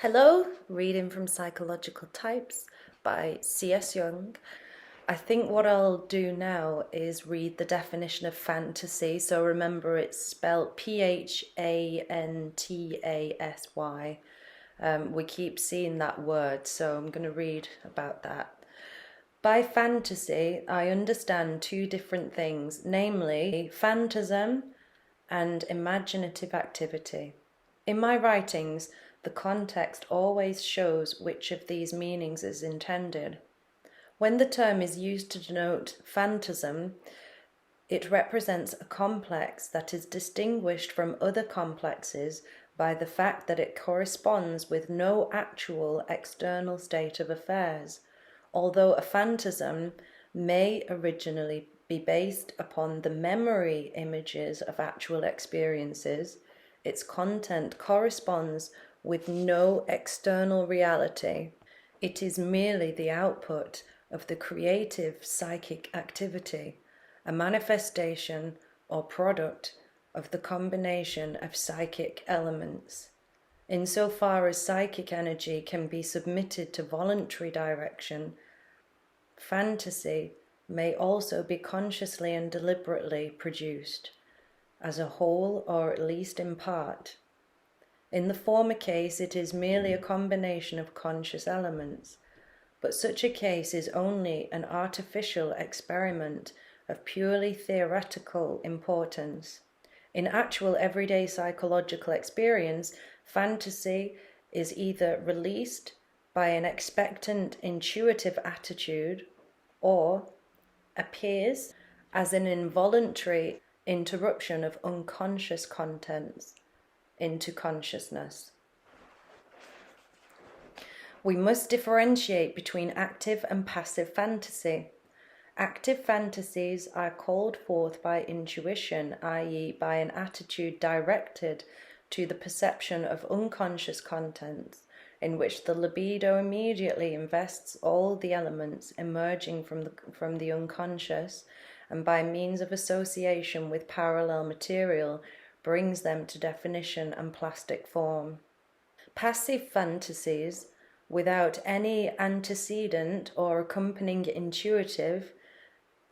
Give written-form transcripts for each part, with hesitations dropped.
Hello, reading from Psychological Types by C.S. Jung. I think what I'll do now is read the definition of fantasy. So remember, it's spelled Phantasy. We keep seeing that word, so I'm going to read about that. By fantasy, I understand two different things, namely phantasm and imaginative activity. In my writings, the context always shows which of these meanings is intended. When the term is used to denote phantasm, it represents a complex that is distinguished from other complexes by the fact that it corresponds with no actual external state of affairs, although a phantasm may originally be based upon the memory images of actual experiences. Its content corresponds with no external reality. It is merely the output of the creative psychic activity, a manifestation or product of the combination of psychic elements. Insofar as psychic energy can be submitted to voluntary direction, fantasy may also be consciously and deliberately produced, as a whole or at least in part. In the former case, it is merely a combination of conscious elements, but such a case is only an artificial experiment of purely theoretical importance. In actual everyday psychological experience, fantasy is either released by an expectant intuitive attitude or appears as an involuntary interruption of unconscious contents into consciousness. We must differentiate between active and passive fantasy. Active fantasies are called forth by intuition, i.e., by an attitude directed to the perception of unconscious contents, in which the libido immediately invests all the elements emerging from the unconscious, and by means of association with parallel material, brings them to definition and plastic form. Passive fantasies, without any antecedent or accompanying intuitive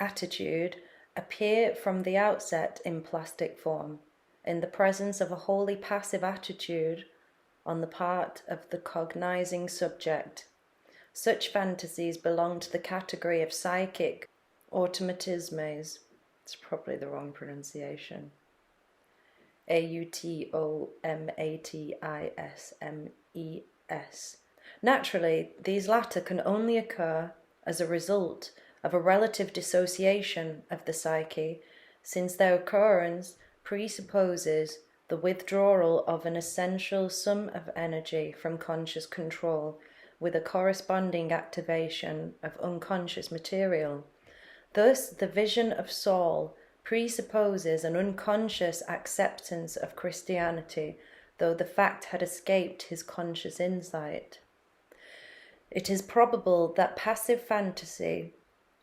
attitude, appear from the outset in plastic form, in the presence of a wholly passive attitude on the part of the cognizing subject. Such fantasies belong to the category of psychic automatismes. It's probably the wrong pronunciation. automatismes. Naturally, these latter can only occur as a result of a relative dissociation of the psyche, since their occurrence presupposes the withdrawal of an essential sum of energy from conscious control, with a corresponding activation of unconscious material. Thus, the vision of Saul presupposes an unconscious acceptance of Christianity, though the fact had escaped his conscious insight. It is probable that passive fantasy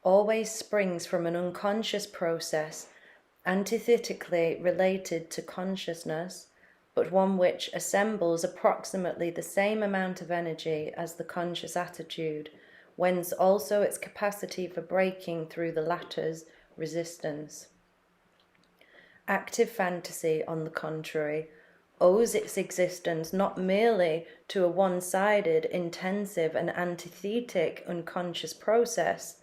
always springs from an unconscious process antithetically related to consciousness, but one which assembles approximately the same amount of energy as the conscious attitude, whence also its capacity for breaking through the latter's resistance. Active fantasy, on the contrary, owes its existence not merely to a one-sided, intensive and antithetic unconscious process,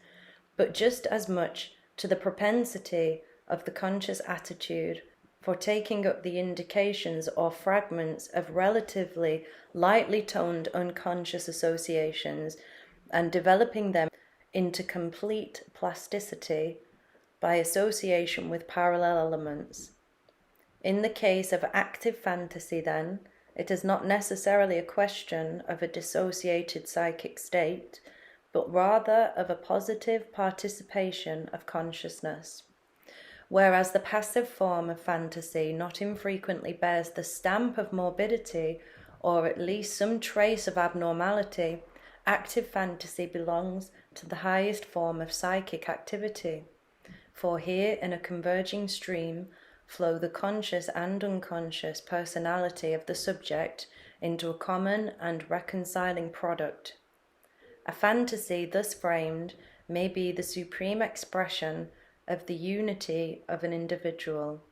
but just as much to the propensity of the conscious attitude for taking up the indications or fragments of relatively lightly toned unconscious associations and developing them into complete plasticity by association with parallel elements. In the case of active fantasy, then, it is not necessarily a question of a dissociated psychic state, but rather of a positive participation of consciousness. Whereas the passive form of fantasy not infrequently bears the stamp of morbidity, or at least some trace of abnormality, active fantasy belongs to the highest form of psychic activity. For here, in a converging stream, flow the conscious and unconscious personality of the subject into a common and reconciling product. A fantasy thus framed may be the supreme expression of the unity of an individual.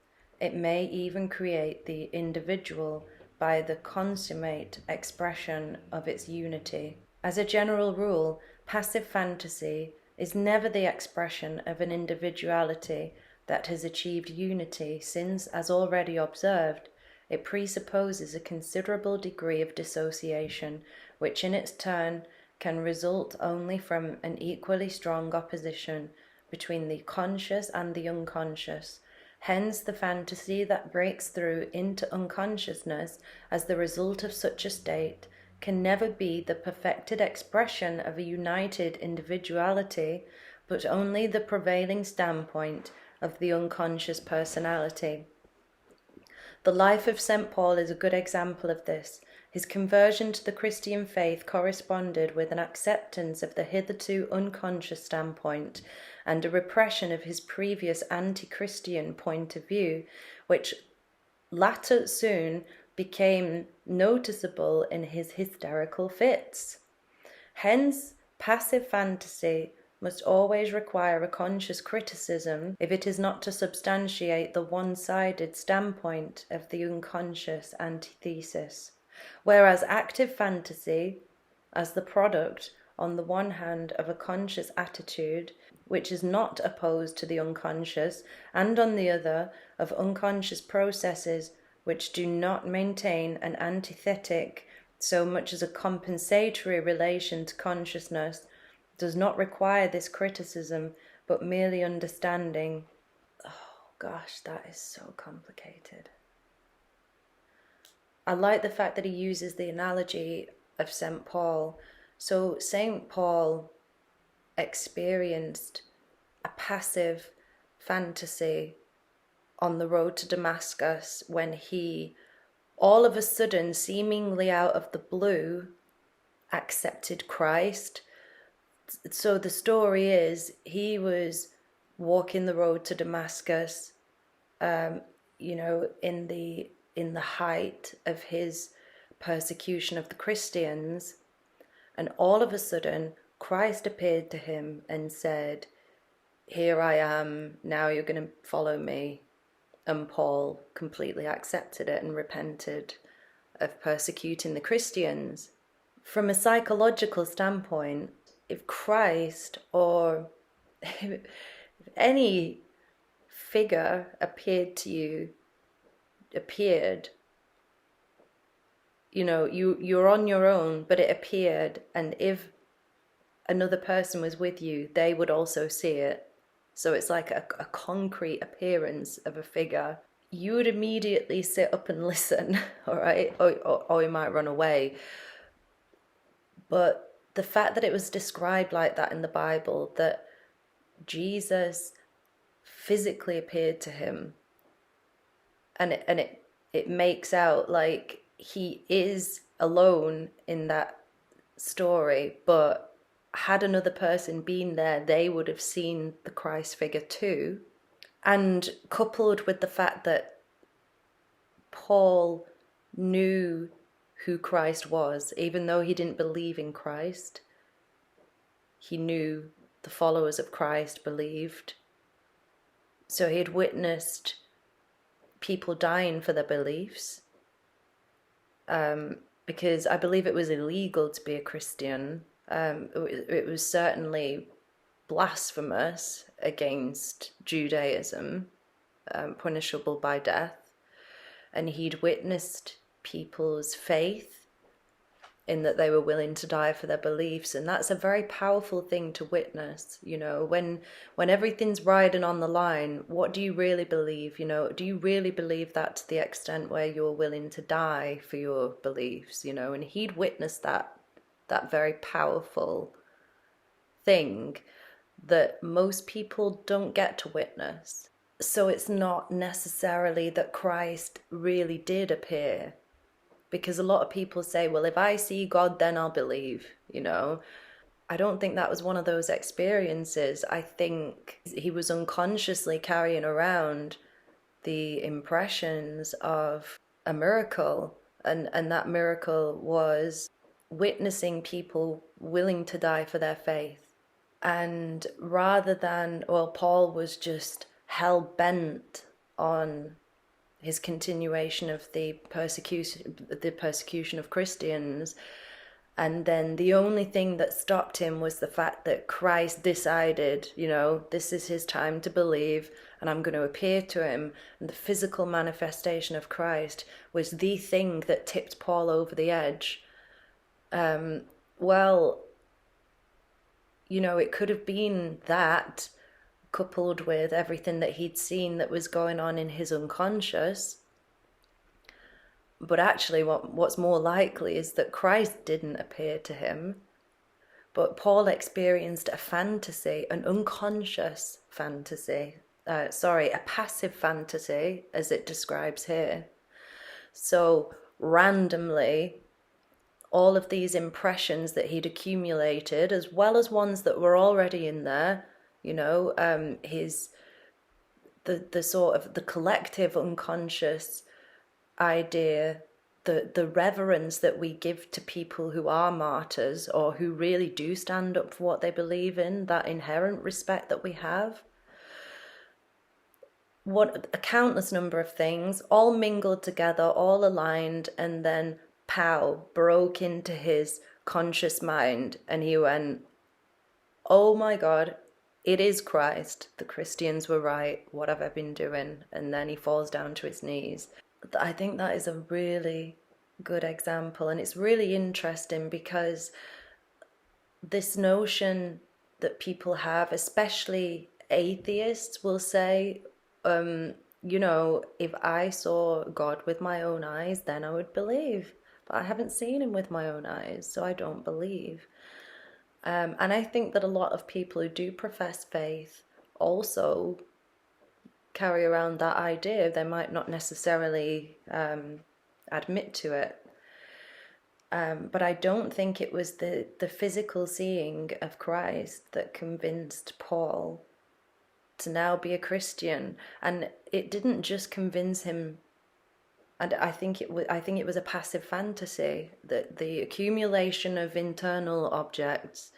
It may even create the individual by the consummate expression of its unity. As a general rule, passive fantasy is never the expression of an individuality that has achieved unity, since, as already observed, it presupposes a considerable degree of dissociation, which in its turn can result only from an equally strong opposition between the conscious and the unconscious. Hence, the fantasy that breaks through into unconsciousness as the result of such a state can never be the perfected expression of a united individuality, but only the prevailing standpoint of the unconscious personality. The life of St. Paul is a good example of this. His conversion to the Christian faith corresponded with an acceptance of the hitherto unconscious standpoint and a repression of his previous anti-Christian point of view, which latter soon became noticeable in his hysterical fits. Hence, passive fantasy must always require a conscious criticism if it is not to substantiate the one-sided standpoint of the unconscious antithesis. Whereas active fantasy, as the product, on the one hand, of a conscious attitude, which is not opposed to the unconscious, and on the other, of unconscious processes which do not maintain an antithetic so much as a compensatory relation to consciousness, does not require this criticism, but merely understanding. Oh gosh, that is so complicated. I like the fact that he uses the analogy of St. Paul. So St. Paul experienced a passive fantasy on the road to Damascus when he, all of a sudden, seemingly out of the blue, accepted Christ. So the story is, he was walking the road to Damascus, in the height of his persecution of the Christians, and all of a sudden Christ appeared to him and said, "Here I am, now you're going to follow me." And Paul completely accepted it and repented of persecuting the Christians. From a psychological standpoint, if Christ or if any figure appeared, you're on your own, but it appeared, and if another person was with you, they would also see it. So it's like a concrete appearance of a figure. You would immediately sit up and listen, all right? Or you might run away. But the fact that it was described like that in the Bible, that Jesus physically appeared to him, and it makes out like he is alone in that story, but had another person been there, they would have seen the Christ figure too. And coupled with the fact that Paul knew who Christ was, even though he didn't believe in Christ, he knew the followers of Christ believed. So he had witnessed people dying for their beliefs, because I believe it was illegal to be a Christian. It was certainly blasphemous against Judaism, punishable by death. And he'd witnessed people's faith in that they were willing to die for their beliefs. And that's a very powerful thing to witness. When everything's riding on the line, what do you really believe? Do you really believe that to the extent where you're willing to die for your beliefs? And he'd witnessed that very powerful thing that most people don't get to witness. So it's not necessarily that Christ really did appear, because a lot of people say, well, if I see God, then I'll believe. I don't think that was one of those experiences. I think he was unconsciously carrying around the impressions of a miracle, And that miracle was witnessing people willing to die for their faith. And rather than, well, Paul was just hell bent on his continuation of the persecution of Christians. And then the only thing that stopped him was the fact that Christ decided, this is his time to believe, and I'm going to appear to him. And the physical manifestation of Christ was the thing that tipped Paul over the edge. Well, it could have been that, coupled with everything that he'd seen that was going on in his unconscious. But actually, what's more likely is that Christ didn't appear to him, but Paul experienced a fantasy, an unconscious fantasy, a passive fantasy, as it describes here. So randomly, all of these impressions that he'd accumulated, as well as ones that were already in there, the sort of the collective unconscious idea, the reverence that we give to people who are martyrs or who really do stand up for what they believe in, that inherent respect that we have. A countless number of things, all mingled together, all aligned, and then pow, broke into his conscious mind, and he went, oh my God, it is Christ. The Christians were right. What have I been doing? And then he falls down to his knees. I think that is a really good example, and it's really interesting because this notion that people have, especially atheists, will say, if I saw God with my own eyes, then I would believe. But I haven't seen him with my own eyes, so I don't believe. And I think that a lot of people who do profess faith also carry around that idea. They might not necessarily admit to it. But I don't think it was the physical seeing of Christ that convinced Paul to now be a Christian. And it didn't just convince him. And I think it was a passive fantasy, that the accumulation of internal objects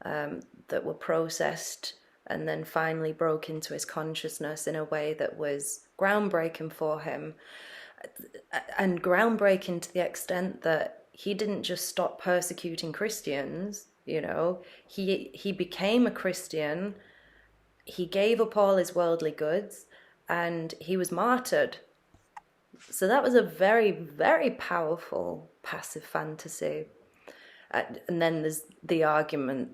that were processed and then finally broke into his consciousness in a way that was groundbreaking for him, and groundbreaking to the extent that he didn't just stop persecuting Christians. He became a Christian. He gave up all his worldly goods, and he was martyred. So that was a very, very powerful passive fantasy. And then there's the argument,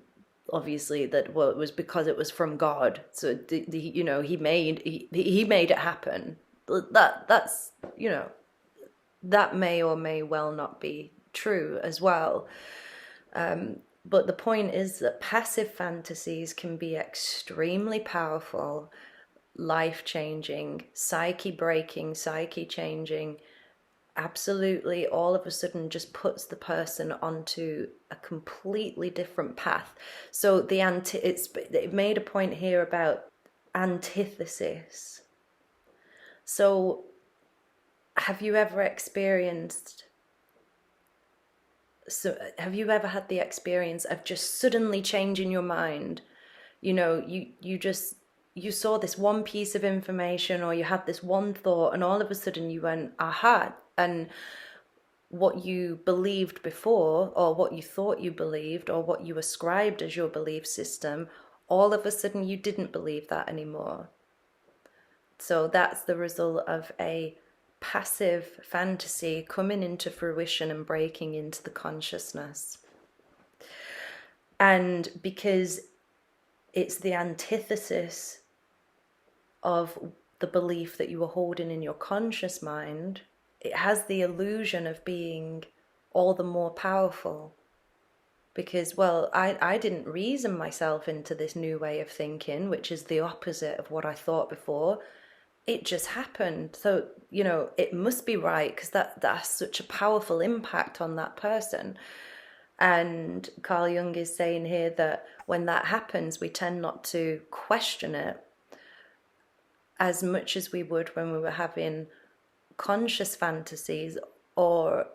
obviously, that, well, it was because it was from God. So he made it happen. That's that may or may well not be true as well. But the point is that passive fantasies can be extremely powerful, life-changing, psyche-breaking, psyche-changing. Absolutely, all of a sudden just puts the person onto a completely different path. So it made a point here about antithesis. So have you ever had the experience of just suddenly changing your mind? You saw this one piece of information, or you had this one thought, and all of a sudden you went, aha, and what you believed before, or what you thought you believed, or what you ascribed as your belief system, all of a sudden you didn't believe that anymore. So that's the result of a passive fantasy coming into fruition and breaking into the consciousness. And because it's the antithesis of the belief that you were holding in your conscious mind, it has the illusion of being all the more powerful. Because, well, I didn't reason myself into this new way of thinking, which is the opposite of what I thought before. It just happened. So, it must be right, because that has such a powerful impact on that person. And Carl Jung is saying here that when that happens, we tend not to question it as much as we would when we were having conscious fantasies, or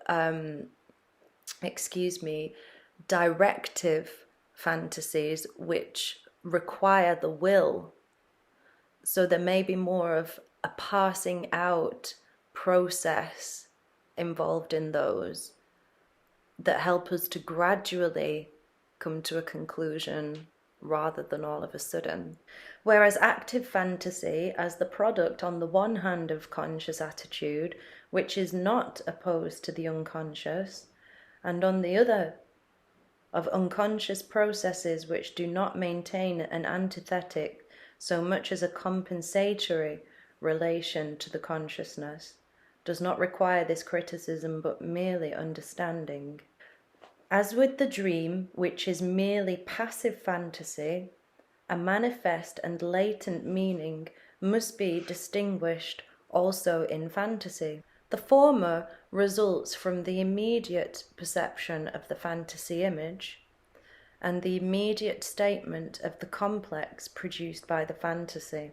directive fantasies which require the will. So there may be more of a passing out process involved in those that help us to gradually come to a conclusion rather than all of a sudden. Whereas active fantasy, as the product on the one hand of conscious attitude, which is not opposed to the unconscious, and on the other of unconscious processes which do not maintain an antithetic so much as a compensatory relation to the consciousness, does not require this criticism but merely understanding. As with the dream, which is merely passive fantasy, a manifest and latent meaning must be distinguished also in fantasy. The former results from the immediate perception of the fantasy image and the immediate statement of the complex produced by the fantasy.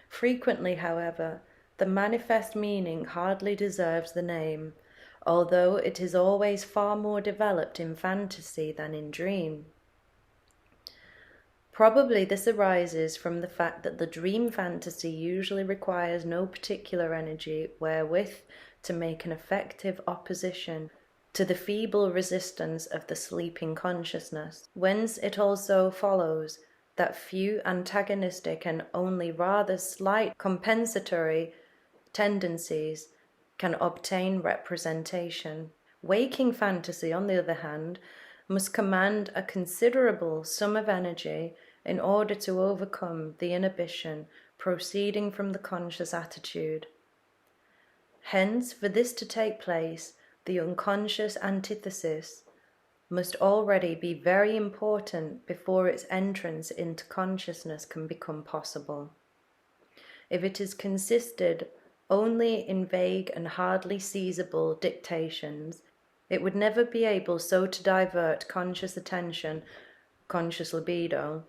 Frequently, however, the manifest meaning hardly deserves the name, although it is always far more developed in fantasy than in dream. Probably this arises from the fact that the dream fantasy usually requires no particular energy wherewith to make an effective opposition to the feeble resistance of the sleeping consciousness, whence it also follows that few antagonistic and only rather slight compensatory tendencies can obtain representation. Waking fantasy, on the other hand, must command a considerable sum of energy in order to overcome the inhibition proceeding from the conscious attitude. Hence, for this to take place, the unconscious antithesis must already be very important before its entrance into consciousness can become possible. If it is consisted only in vague and hardly seizable dictations, it would never be able so to divert conscious attention, conscious libido,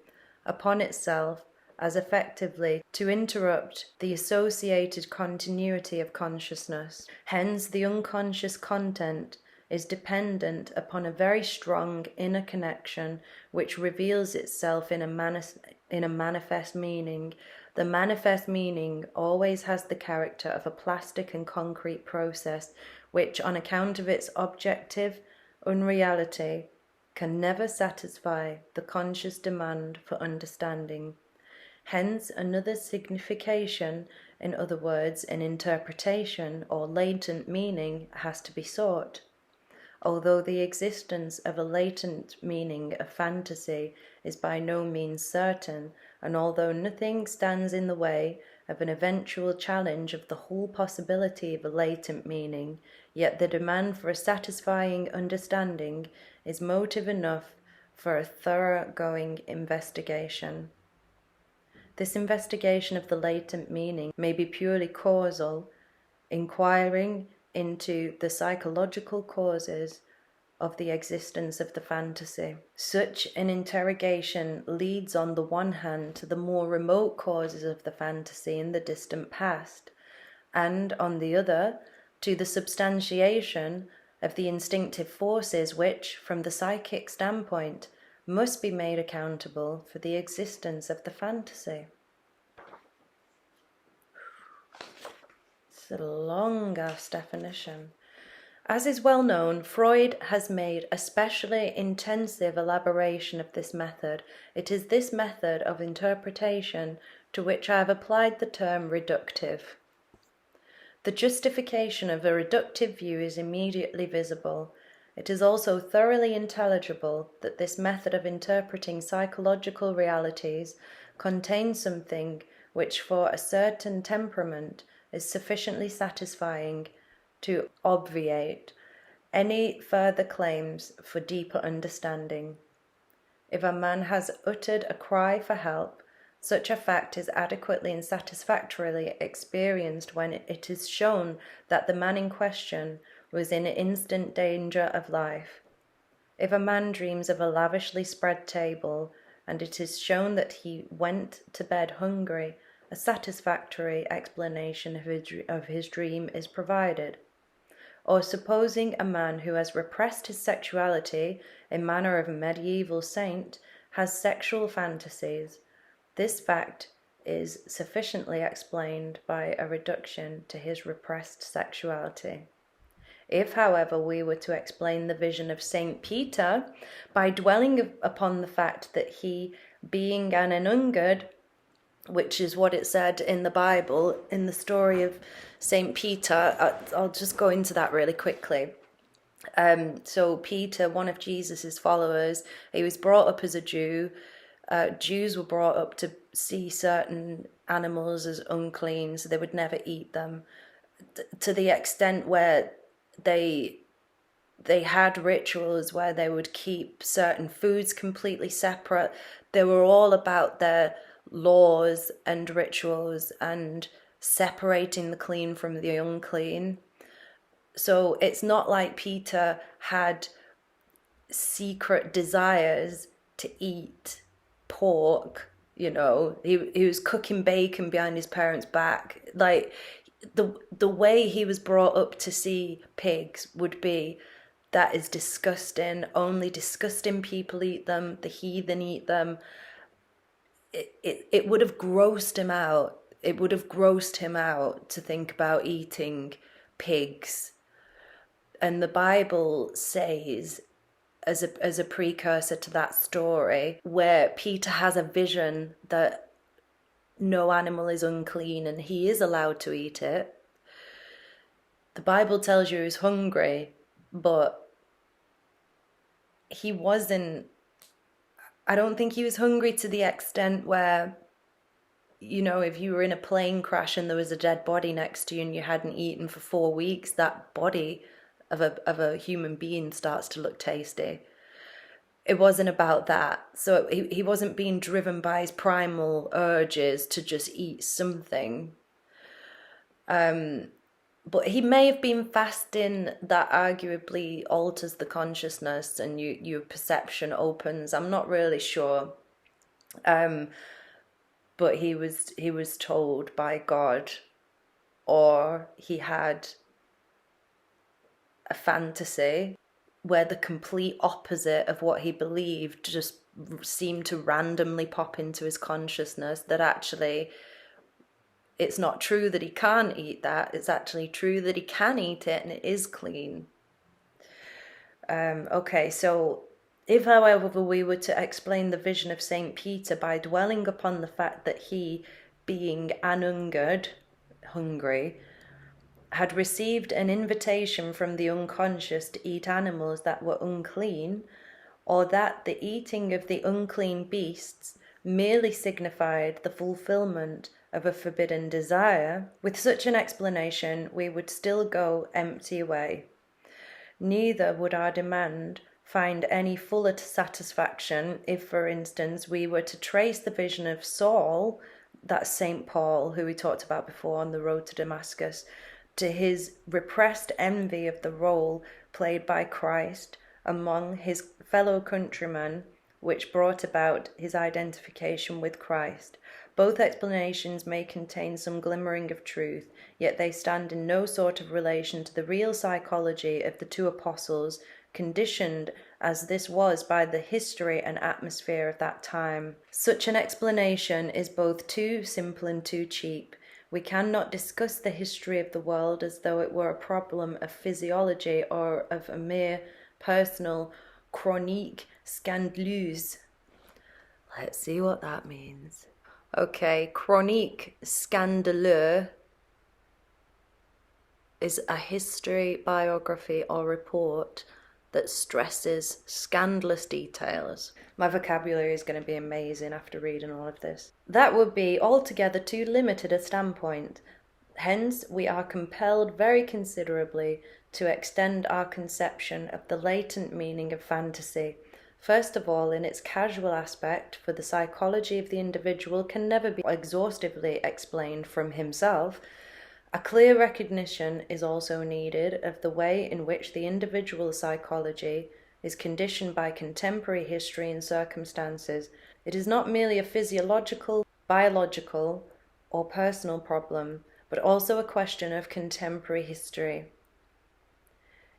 upon itself as effectively to interrupt the associated continuity of consciousness. Hence, the unconscious content is dependent upon a very strong inner connection which reveals itself in a manifest meaning. The manifest meaning always has the character of a plastic and concrete process which, on account of its objective unreality, can never satisfy the conscious demand for understanding. Hence, another signification, in other words, an interpretation or latent meaning, has to be sought. Although the existence of a latent meaning of fantasy is by no means certain, and although nothing stands in the way of an eventual challenge of the whole possibility of a latent meaning, yet the demand for a satisfying understanding is motive enough for a thorough-going investigation. This investigation of the latent meaning may be purely causal, inquiring into the psychological causes of the existence of the fantasy. Such an interrogation leads on the one hand to the more remote causes of the fantasy in the distant past, and on the other to the substantiation of the instinctive forces which, from the psychic standpoint, must be made accountable for the existence of the fantasy. It's a long-ass definition. As is well known, Freud has made a specially intensive elaboration of this method. It is this method of interpretation to which I have applied the term reductive. The justification of a reductive view is immediately visible. It is also thoroughly intelligible that this method of interpreting psychological realities contains something which for a certain temperament is sufficiently satisfying to obviate any further claims for deeper understanding. If a man has uttered a cry for help, such a fact is adequately and satisfactorily experienced when it is shown that the man in question was in instant danger of life. If a man dreams of a lavishly spread table, and it is shown that he went to bed hungry, a satisfactory explanation of his dream is provided. or supposing a man who has repressed his sexuality in manner of a medieval saint has sexual fantasies. This fact is sufficiently explained by a reduction to his repressed sexuality. If, however, we were to explain the vision of Saint Peter by dwelling upon the fact that he, being an anunged, which is what it said in the Bible, in the story of Saint Peter, I'll just go into that really quickly. So Peter, one of Jesus's followers, he was brought up as a Jew. Jews were brought up to see certain animals as unclean, so they would never eat them, to the extent where they had rituals where they would keep certain foods completely separate. They were all about their laws and rituals and separating the clean from the unclean. So it's not like Peter had secret desires to eat pork, you know. He was cooking bacon behind his parents' back. Like, the way he was brought up to see pigs would be, that is disgusting, only disgusting people eat them, the heathen eat them. It would have grossed him out. It would have grossed him out to think about eating pigs. And the Bible says, as a precursor to that story, where Peter has a vision that no animal is unclean and he is allowed to eat it. The Bible tells you he's hungry, but he wasn't, I don't think he was hungry to the extent where, you know, if you were in a plane crash and there was a dead body next to you and you hadn't eaten for 4 weeks, that body of a human being starts to look tasty. It wasn't about that. So he wasn't being driven by his primal urges to just eat something. But he may have been fasting that arguably alters the consciousness and your perception opens. I'm not really sure. But he was told by God, or he had a fantasy where the complete opposite of what he believed just seemed to randomly pop into his consciousness, that actually it's not true that he can't eat that, it's actually true that he can eat it and it is clean. Okay, so if, however, we were to explain the vision of Saint Peter by dwelling upon the fact that he, being anunged, hungry, had received an invitation from the unconscious to eat animals that were unclean, or that the eating of the unclean beasts merely signified the fulfillment of a forbidden desire, with such an explanation we would still go empty away. Neither would our demand find any fuller satisfaction if, for instance, we were to trace the vision of Saul, that's St. Paul, who we talked about before on the road to Damascus, to his repressed envy of the role played by Christ among his fellow countrymen, which brought about his identification with Christ. Both explanations may contain some glimmering of truth, yet they stand in no sort of relation to the real psychology of the two apostles, conditioned as this was by the history and atmosphere of that time. Such an explanation is both too simple and too cheap. We cannot discuss the history of the world as though it were a problem of physiology or of a mere personal chronique scandaleuse. Let's see what that means. Okay, chronique scandaleux is a history, biography, or report that stresses scandalous details. My vocabulary is going to be amazing after reading all of this. That would be altogether too limited a standpoint. Hence, we are compelled very considerably to extend our conception of the latent meaning of fantasy. First of all, in its casual aspect, for the psychology of the individual can never be exhaustively explained from himself. A clear recognition is also needed of the way in which the individual psychology is conditioned by contemporary history and circumstances. It is not merely a physiological, biological, or personal problem, but also a question of contemporary history.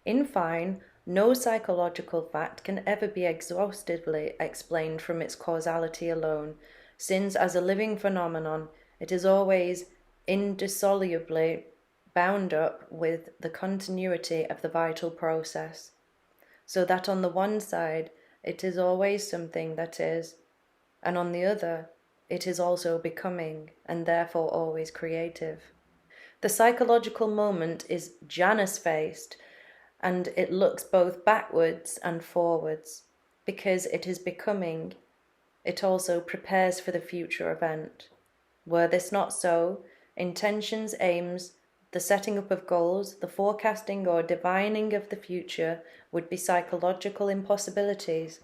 In fine, no psychological fact can ever be exhaustively explained from its causality alone, since as a living phenomenon it is always indissolubly bound up with the continuity of the vital process, so that on the one side it is always something that is, and on the other it is also becoming, and therefore always creative. The psychological moment is Janus-faced, and it looks both backwards and forwards. Because it is becoming, it also prepares for the future event. Were this not so, intentions, aims, the setting up of goals, the forecasting or divining of the future would be psychological impossibilities.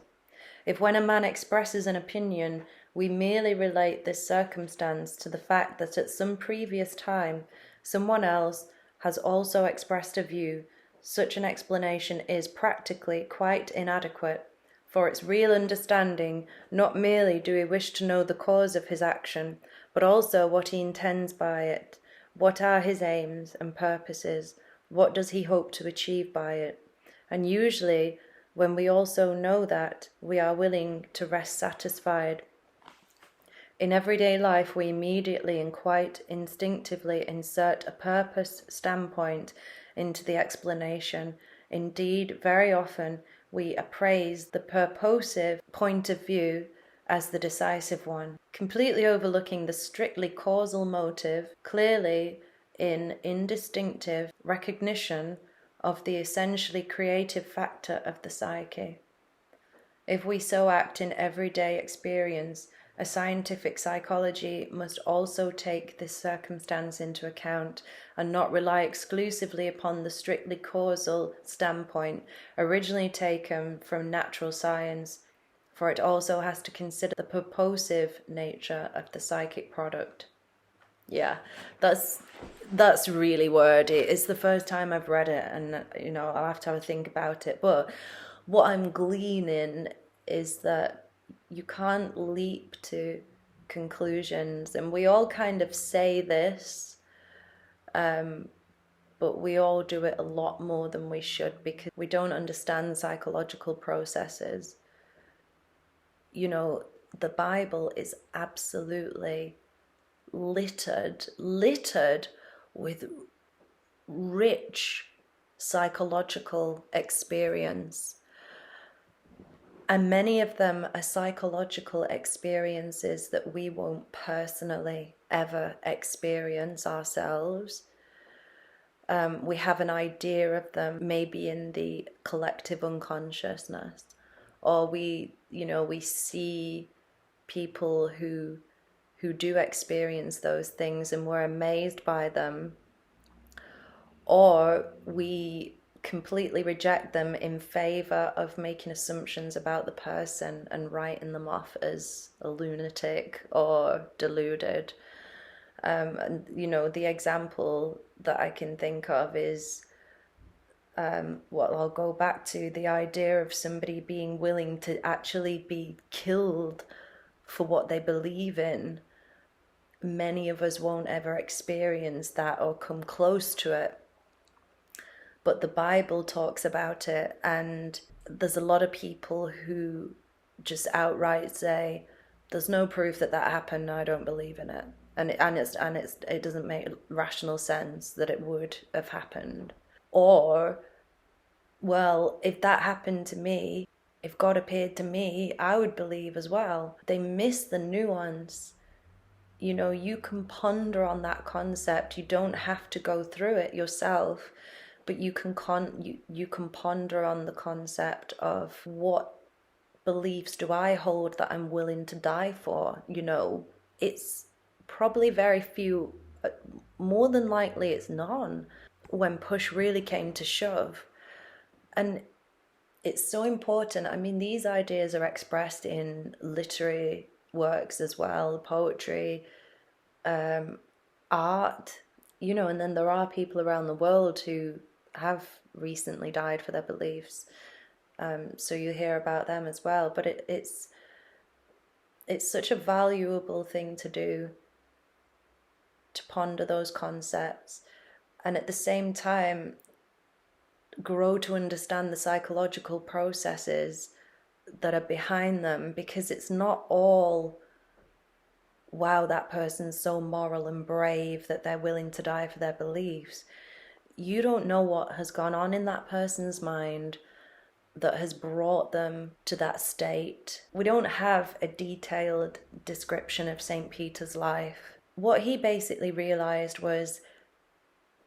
If when a man expresses an opinion, we merely relate this circumstance to the fact that at some previous time someone else has also expressed a view, such an explanation is practically quite inadequate. For its real understanding, not merely do we wish to know the cause of his action, but also what he intends by it, what are his aims and purposes, what does he hope to achieve by it. And usually, when we also know that, we are willing to rest satisfied. In everyday life, we immediately and quite instinctively insert a purpose standpoint into the explanation. Indeed, very often we appraise the purposive point of view as the decisive one, completely overlooking the strictly causal motive, clearly in indistinctive recognition of the essentially creative factor of the psyche. If we so act in everyday experience, a scientific psychology must also take this circumstance into account and not rely exclusively upon the strictly causal standpoint originally taken from natural science, for it also has to consider the purposive nature of the psychic product. Yeah, that's really wordy. It's the first time I've read it, and I'll have to have a think about it. But what I'm gleaning is that you can't leap to conclusions, and we all kind of say this, but we all do it a lot more than we should because we don't understand psychological processes. The Bible is absolutely littered with rich psychological experience. And many of them are psychological experiences that we won't personally ever experience ourselves. We have an idea of them maybe in the collective unconsciousness, or we see people who do experience those things and we're amazed by them, or we completely reject them in favor of making assumptions about the person and writing them off as a lunatic or deluded. And the example that I can think of is I'll go back to the idea of somebody being willing to actually be killed for what they believe in. Many of us won't ever experience that or come close to it. But the Bible talks about it, and there's a lot of people who just outright say, there's no proof that happened, I don't believe in it. And it doesn't make rational sense that it would have happened. Or, well, if that happened to me, if God appeared to me, I would believe as well. They miss the nuance. You can ponder on that concept. You don't have to go through it yourself, but you can ponder on the concept of what beliefs do I hold that I'm willing to die for. It's probably very few, more than likely it's none, when push really came to shove. And it's so important. I mean, these ideas are expressed in literary works as well, poetry, art, and then there are people around the world who have recently died for their beliefs. So you hear about them as well. But it's such a valuable thing to do, to ponder those concepts. And at the same time, grow to understand the psychological processes that are behind them, because it's not all, wow, that person's so moral and brave that they're willing to die for their beliefs. You don't know what has gone on in that person's mind that has brought them to that state. We don't have a detailed description of St. Peter's life. What he basically realized was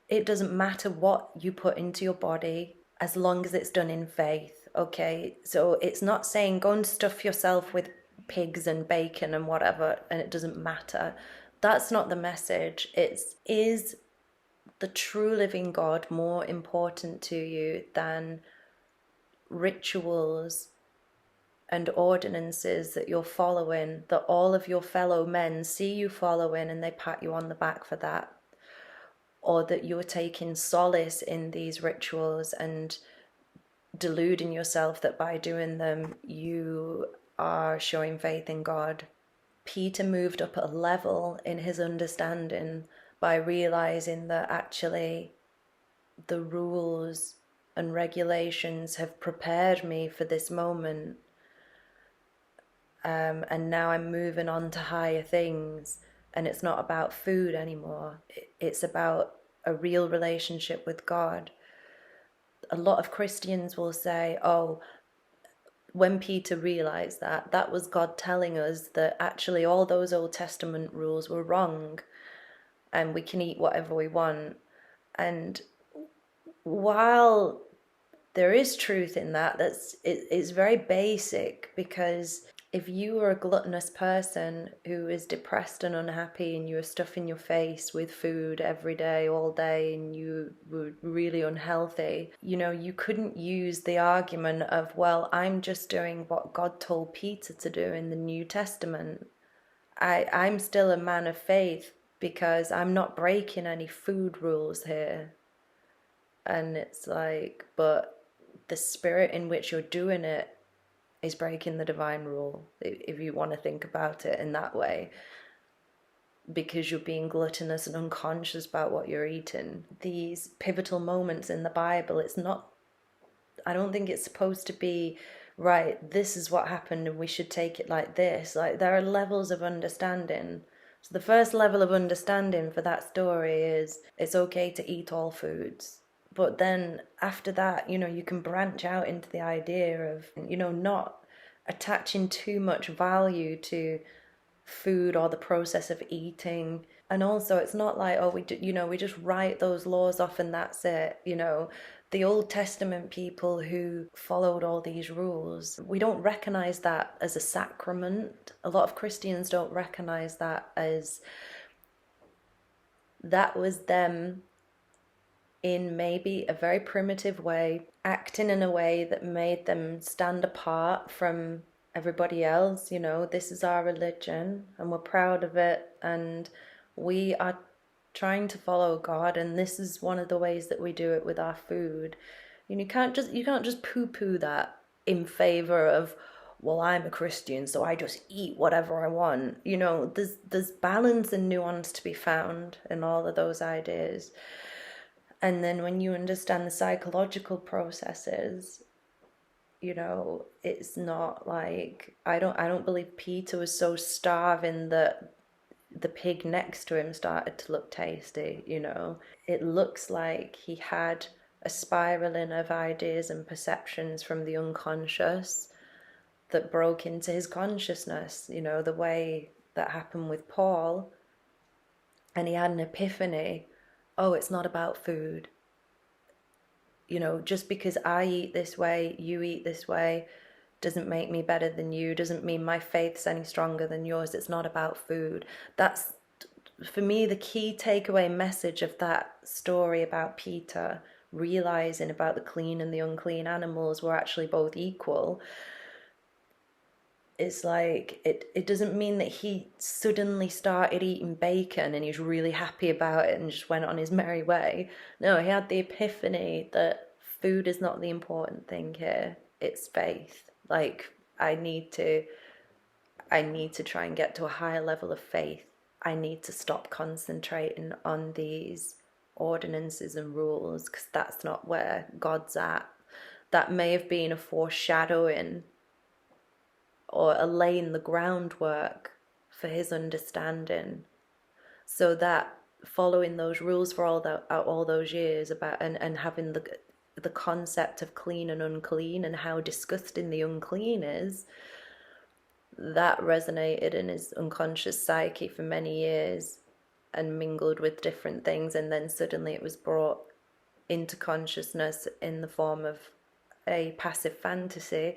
it doesn't matter what you put into your body as long as it's done in faith. Okay, so it's not saying go and stuff yourself with pigs and bacon and whatever and it doesn't matter. That's not the message. It's, is the true living God more important to you than rituals and ordinances that you're following, that all of your fellow men see you following and they pat you on the back for that? Or that you're taking solace in these rituals and deluding yourself that by doing them you are showing faith in God? Peter moved up a level in his understanding by realizing that actually the rules and regulations have prepared me for this moment, and now I'm moving on to higher things, and it's not about food anymore. It's about a real relationship with God. A lot of Christians will say, oh, when Peter realized that, that was God telling us that actually all those Old Testament rules were wrong and we can eat whatever we want. And while there is truth in that, it's very basic, because if you were a gluttonous person who is depressed and unhappy and you were stuffing your face with food every day, all day, and you were really unhealthy, you couldn't use the argument of, well, I'm just doing what God told Peter to do in the New Testament. I'm still a man of faith because I'm not breaking any food rules here. And it's like, but the spirit in which you're doing it is breaking the divine rule, if you want to think about it in that way, because you're being gluttonous and unconscious about what you're eating. These pivotal moments in the Bible, it's not, I don't think it's supposed to be, right, this is what happened and we should take it like this. Like, there are levels of understanding. So the first level of understanding for that story is it's okay to eat all foods. But then after that, you can branch out into the idea of, not attaching too much value to food or the process of eating. And also, it's not like, oh, we just write those laws off and that's it. The Old Testament people who followed all these rules, we don't recognize that as a sacrament. A lot of Christians don't recognize that as, that was them in maybe a very primitive way, acting in a way that made them stand apart from everybody else. This is our religion and we're proud of it and we are trying to follow God, and this is one of the ways that we do it with our food. You can't just poo-poo that in favor of, well, I'm a Christian, so I just eat whatever I want. There's balance and nuance to be found in all of those ideas. And then when you understand the psychological processes, it's not like, I don't believe Peter was so starving that the pig next to him started to look tasty. It looks like he had a spiraling of ideas and perceptions from the unconscious that broke into his consciousness, the way that happened with Paul. And he had an epiphany. Oh, it's not about food. Just because I eat this way, you eat this way, doesn't make me better than you, doesn't mean my faith's any stronger than yours. It's not about food. That's, for me, the key takeaway message of that story about Peter realizing about the clean and the unclean animals were actually both equal. It's like, it doesn't mean that he suddenly started eating bacon and he's really happy about it and just went on his merry way. No, he had the epiphany that food is not the important thing here. It's faith. Like, I need to try and get to a higher level of faith. I need to stop concentrating on these ordinances and rules, because that's not where God's at. That may have been a foreshadowing or a laying the groundwork for his understanding, so that following those rules for all those years about and having the concept of clean and unclean and how disgusting the unclean is, that resonated in his unconscious psyche for many years and mingled with different things, and then suddenly it was brought into consciousness in the form of a passive fantasy,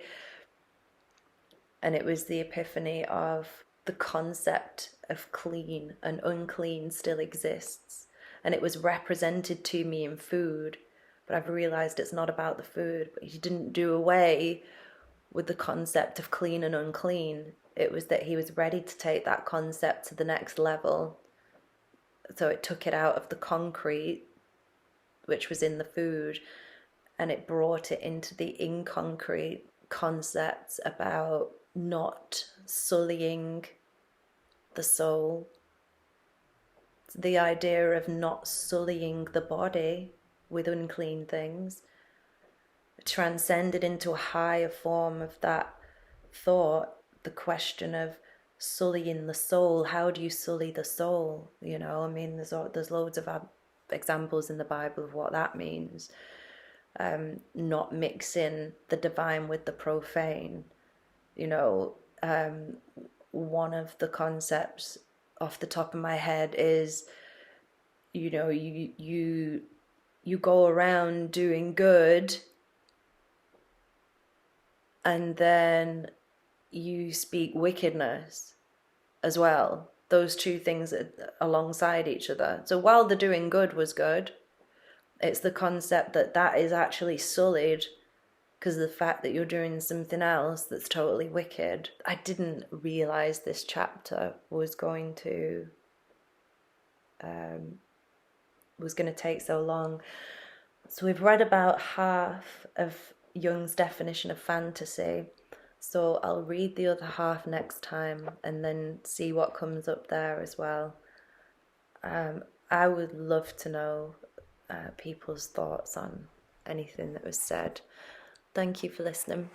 and it was the epiphany of the concept of clean and unclean still exists, and it was represented to me in food, but I've realized it's not about the food. But he didn't do away with the concept of clean and unclean. It was that he was ready to take that concept to the next level. So it took it out of the concrete, which was in the food, and it brought it into the inconcrete concepts about not sullying the soul. The idea of not sullying the body with unclean things transcended into a higher form of that thought, the question of sullying the soul. How do you sully the soul? You know, I mean, there's loads of examples in the Bible of what that means. Not mixing the divine with the profane. You know, one of the concepts off the top of my head is, you know, you go around doing good, and then you speak wickedness as well. Those two things are alongside each other. So while the doing good was good, it's the concept that that is actually sullied because of the fact that you're doing something else that's totally wicked. I didn't realize this chapter was going to take so long. So we've read about half of Jung's definition of fantasy. So I'll read the other half next time and then see what comes up there as well. I would love to know people's thoughts on anything that was said. Thank you for listening.